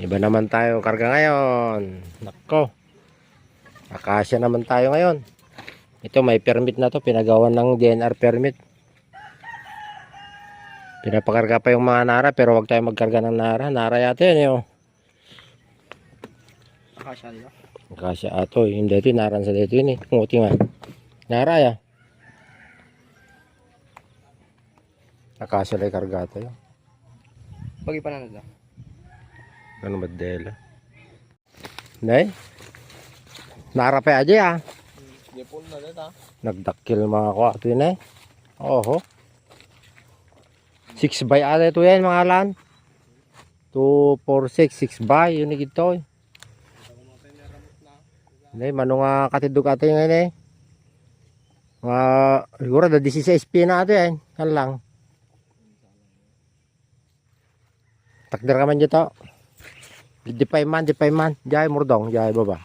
Iba naman tayo karga ngayon. Nako. Akasya naman tayo ngayon. Ito may permit na to. Pinagawan ng DNR permit. Pinapakarga pa yung mga nara. Pero wag tayo magkarga ng nara. Nara yata yun yun. Akasya nila. Akasya ato. Yung dito naran sa dito yun eh. Kunguti nga. Nara ya. Akasya lang karga ito yun. Pagi pa na nila. Ano madela? Nay? Nara pa aja ya. Depon na nila. Nagdakil mga kwa ito yun eh. Oho. 6 by ata ito yan mga lan. 2, 4, 6 by. Yun yung ito eh. Nay, manong katidog ito yung ngayon eh. Siguro da 16 p na ito yan. Kan lang. Takder ka man dito. Di pa man. Jai murdong, jai baba.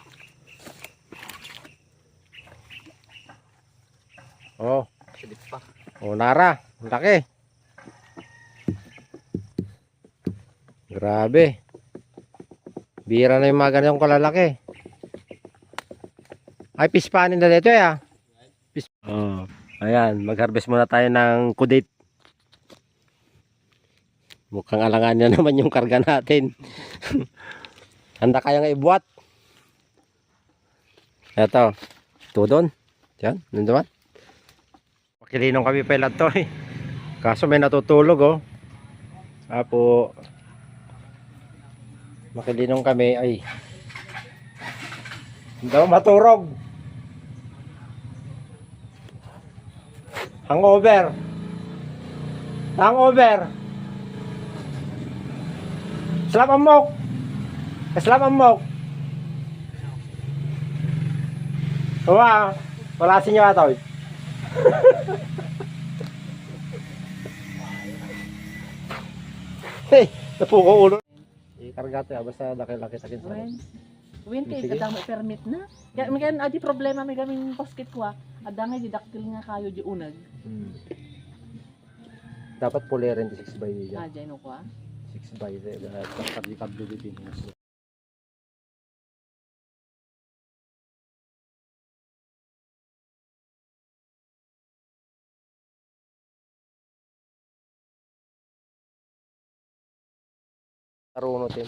Oh. Silip pa. Oh, nara. Ang laki. Grabe. Bira na yung mga ganyan kalalaki. Ay, pispanin na dito ya. Oh, ayan. Mag-harvest muna tayo ng kudit. Mukhang alangan na naman yung karga natin. Handa kaya nga ibuhat. Eto. Tudon. Yan. Nandiyan. Makilinong kami pala to eh. Kaso may natutulog oh. Apo. Makilinong kami. Ay. Hindi ako maturog. Hangover. Slap amok. Wala sinyo ato. Hey, napuko ulo. Ikarga to ya basta laki-laki takin sa. Winti, kadang may permit na. Kaya may adi problema may gaming basket ko adangay didaktil nga kayo di unag. Dapat puli rin 6 by niya. Dyan ko 6 by kablo din. Tarunot din.